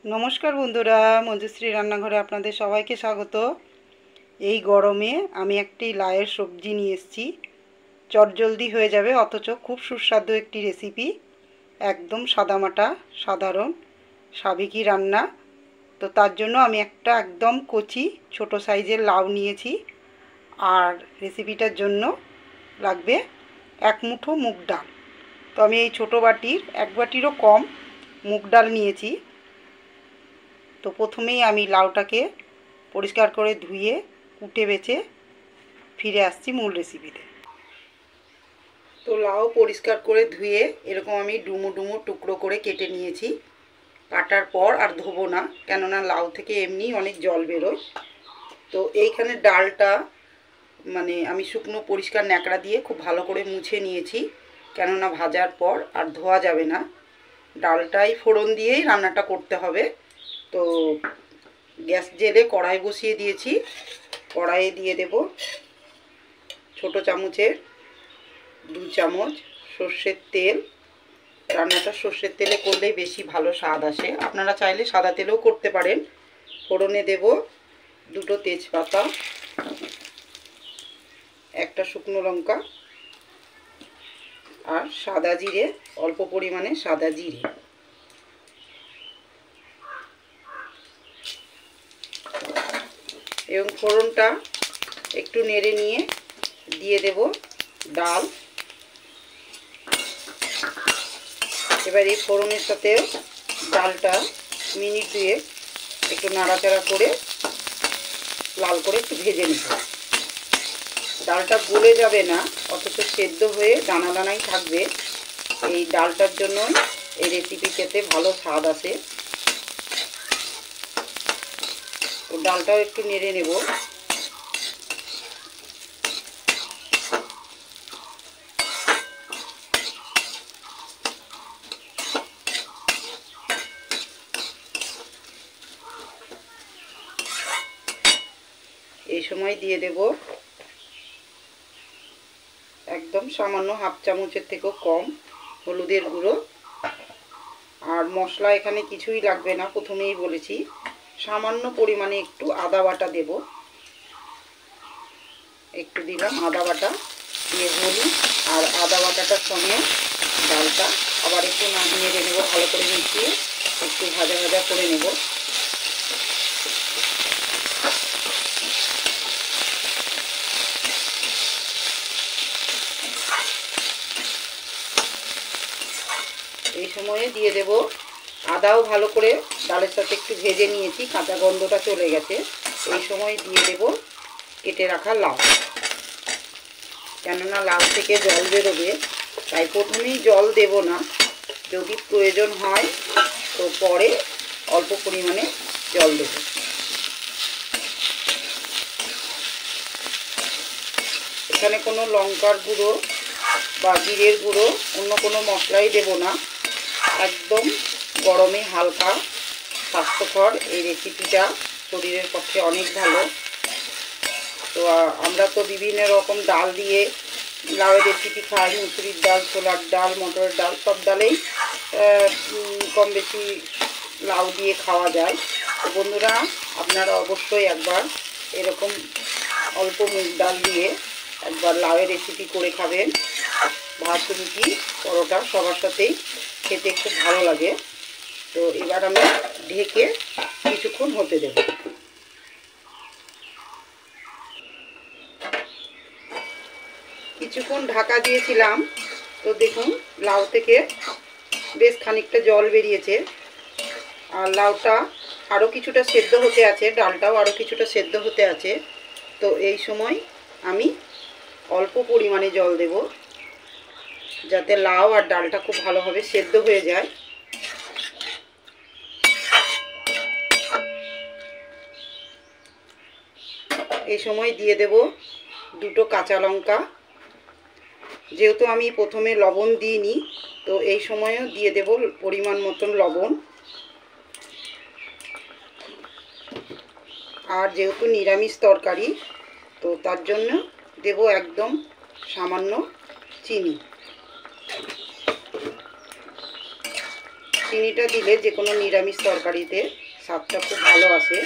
নমস্কার বন্ধুরা, মঞ্জুশ্রী রান্নাঘরে আপনাদের সবাইকে স্বাগত। এই গরমে আমি একটি লাউয়ের সবজি নিয়ে এসেছি। চটজলদি হয়ে যাবে, অথচ খুব সুস্বাদু একটি রেসিপি। একদম সাদামাটা সাধারণ সাবেকি রান্না। তো তার জন্য আমি একটা একদম কচি ছোট সাইজের লাউ নিয়েছি। আর রেসিপিটার জন্য লাগবে এক মুঠো মুগ ডাল। তো আমি এই ছোটো বাটির এক বাটিরও কম মুগ ডাল নিয়েছি। তো প্রথমেই আমি লাউটাকে পরিষ্কার করে ধুয়ে কুটে বেছে ফিরে আসছি মূল রেসিপিতে। তো লাউ পরিষ্কার করে ধুয়ে এরকম আমি ডুমো ডুমো টুকরো করে কেটে নিয়েছি। কাটার পর আর ধোবো না, কেননা লাউ থেকে এমনি অনেক জল বেরোয়। তো এইখানে ডালটা আমি শুকনো পরিষ্কার ন্যাকড়া দিয়ে খুব ভালো করে মুছে নিয়েছি, কেননা ভাজার পর আর ধোয়া যাবে না। ডালটাই ফোড়ন দিয়েই রান্নাটা করতে হবে। তো গ্যাস জেলে কড়াই বসিয়ে দিয়েছি। কড়াইয়ে দিয়ে দেব ছোটো চামচের 2 চামচ সর্ষের তেল। রান্নাটা সর্ষের তেলে করলেই বেশি ভালো স্বাদ আসে, আপনারা চাইলে সাদা তেলেও করতে পারেন। ফোড়নে দেব 2টো তেজপাতা, একটা শুকনো লঙ্কা আর সাদা জিরে, অল্প পরিমাণে সাদা জিরে। এবং ফোড়নটা একটু নেড়ে নিয়ে দিয়ে দেব ডাল। এবার এই ফোড়নের সাথে ডালটা মিনিট 2 একটু নাড়াচাড়া করে লাল করে একটু ভেজে নেব। ডালটা গলে যাবে না, অথচ সেদ্ধ হয়ে দানা দানাই থাকবে। এই ডালটার জন্য এই রেসিপি খেতে ভালো স্বাদ আসে। তো ডালটাও একটু নেড়ে নেব। এই সময় দিয়ে দেব একদম সামান্য হাফ চামচের থেকেও কম হলুদের গুঁড়ো। আর মশলা এখানে কিছুই লাগবে না, প্রথমেই বলেছি। সামান্য পরিমাণে একটু আদা বাটা দেব, একটু দিলাম আদা বাটা দিয়ে হলুদ আর আদা বাটাটার সঙ্গে ডালটা আবার একটু নেড়ে নেব, ভালো করে মিশিয়ে একটু ভাজা ভাজা করে নেব। এই সময়ে দিয়ে দেব আদাও ভালো করে ডালের সাথে একটু ভেজে নিয়েছি, কাঁচা গন্ধটা চলে গেছে। এই সময় দিয়ে দেব কেটে রাখা লাউ, কেননা লাউ থেকে জল বেরোবে, তাই প্রথমেই জল দেব না। যদি প্রয়োজন হয় তো পরে অল্প পরিমাণে জল দেব। এখানে কোনো লঙ্কার গুঁড়ো বা জিরের গুঁড়ো অন্য কোনো মশলাই দেব না। একদম গরমে হালকা স্বাস্থ্যকর এই রেসিপিটা শরীরের পক্ষে অনেক ভালো। তো আমরা তো বিভিন্ন রকম ডাল দিয়ে লাউয়ের রেসিপি খাই, মুসুরির ডাল, ছোলার ডাল, মটরের ডাল, সব ডালেই কম বেশি লাউ দিয়ে খাওয়া যায়। তো বন্ধুরা, আপনারা অবশ্যই একবার এরকম অল্প মুগ ডাল দিয়ে একবার লাউয়ের রেসিপি করে খাবেন। ভাত, রুটি, পরোটা সবার সাথেই খেতে খুব ভালো লাগে। তো এবার আমি ঢেকে কিছুক্ষণ হতে দেব। কিছুক্ষণ ঢাকা দিয়েছিলাম, তো দেখুন লাউ থেকে বেশ খানিকটা জল বেরিয়েছে। আর লাউটা আরও কিছুটা সেদ্ধ হতে আছে, ডালটাও আরও কিছুটা সেদ্ধ হতে আছে। তো এই সময় আমি অল্প পরিমাণে জল দেব, যাতে লাউ আর ডালটা খুব ভালোভাবে সেদ্ধ হয়ে যায়। এই সময় দিয়ে দেব 2টো কাঁচা লঙ্কা। যেহেতু আমি প্রথমে লবণ দিইনি, তো এই সময়ও দিয়ে দেব পরিমাণ মতন লবণ। আর যেহেতু নিরামিষ তরকারি, তো তার জন্য দেব একদম সামান্য চিনি। চিনিটা দিলে যে কোনো নিরামিষ তরকারিতে স্বাদটা খুব ভালো আসে।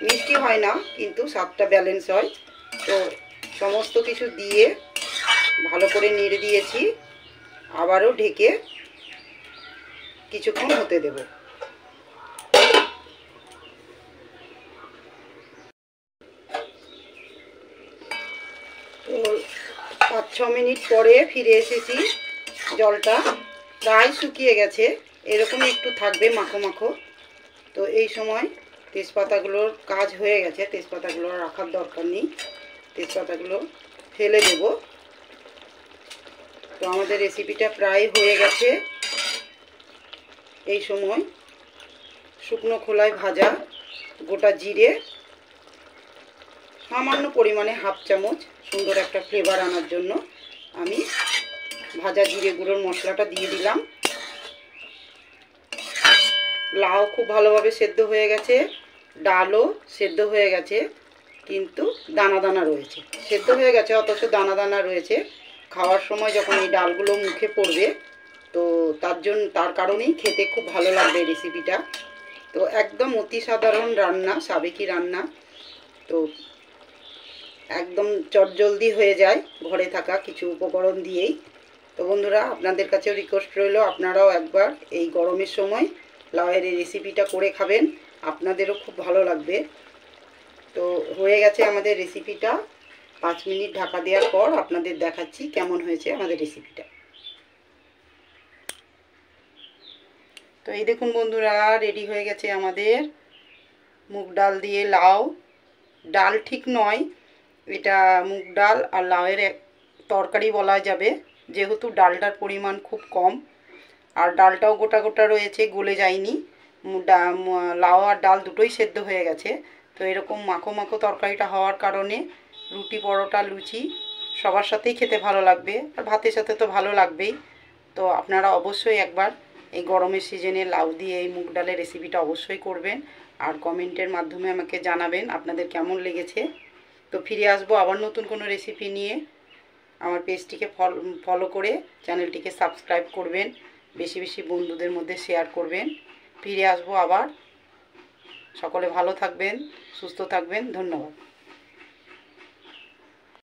মিষ্টি হয় না, কিন্তু স্বাদটা ব্যালেন্স হয়। তো সমস্ত কিছু দিয়ে ভালো করে নেড়ে দিয়েছি, আবারও ঢেকে কিছুক্ষণ হতে দেব। তো 5-6 মিনিট পরে ফিরে এসেছি। জলটা প্রায় শুকিয়ে গেছে, এরকমই একটু থাকবে মাখো মাখো। তো এই সময় তেজপাতাগুলোর কাজ হয়ে গেছে, তেজপাতাগুলো রাখার দরকার নেই, তেজপাতাগুলো ফেলে দেব। তো আমাদের রেসিপিটা প্রায় হয়ে গেছে। এই সময় শুকনো খোলায় ভাজা গোটা জিরে সামান্য পরিমাণে হাফ চামচ, সুন্দর একটা ফ্লেভার আনার জন্য আমি ভাজা জিরে গুঁড়োর মশলাটা দিয়ে দিলাম। লাউ খুব ভালোভাবে সেদ্ধ হয়ে গেছে, ডালও সেদ্ধ হয়ে গেছে, কিন্তু দানা দানা রয়েছে। সেদ্ধ হয়ে গেছে অথচ দানা দানা রয়েছে। খাওয়ার সময় যখন এই ডালগুলো মুখে পড়বে, তো তার কারণেই খেতে খুব ভালো লাগবে রেসিপিটা। তো একদম অতি সাধারণ রান্না, সাবেকি রান্না। তো একদম চটজলদি হয়ে যায় ঘরে থাকা কিছু উপকরণ দিয়েই। তো বন্ধুরা, আপনাদের কাছেও রিকোয়েস্ট রইল, আপনারাও একবার এই গরমের সময় লাউয়ের এই রেসিপিটা করে খাবেন, আপনাদেরও খুব ভালো লাগবে। তো হয়ে গেছে আমাদের রেসিপিটা। 5 মিনিট ঢাকা দেওয়ার পর আপনাদের দেখাচ্ছি কেমন হয়েছে আমাদের রেসিপিটা। তো এই দেখুন বন্ধুরা, রেডি হয়ে গেছে আমাদের মুগ ডাল দিয়ে লাউ। ডাল ঠিক নয়, এটা মুগ ডাল আর লাউয়ের তরকারি বলা যাবে, যেহেতু ডালটার পরিমাণ খুব কম আর ডালটাও গোটা গোটা রয়েছে, গলে যায়নি। লাউ আর ডাল দুটোই সেদ্ধ হয়ে গেছে। তো এরকম মাখো মাখো তরকারিটা হওয়ার কারণে রুটি, পরোটা, লুচি সবার সাথেই খেতে ভালো লাগবে, আর ভাতের সাথে তো ভালো লাগবেই। তো আপনারা অবশ্যই একবার এই গরমের সিজনে লাউ দিয়ে এই মুগ ডালের রেসিপিটা অবশ্যই করবেন, আর কমেন্টের মাধ্যমে আমাকে জানাবেন আপনাদের কেমন লেগেছে। তো ফিরে আসবো আবার নতুন কোনো রেসিপি নিয়ে। আমার পেজটিকে ফলো করে চ্যানেলটিকে সাবস্ক্রাইব করবেন, বেশি বেশি বন্ধুদের মধ্যে শেয়ার করবেন। ফিরে আসবো আবার। সকলে ভালো থাকবেন, সুস্থ থাকবেন। ধন্যবাদ।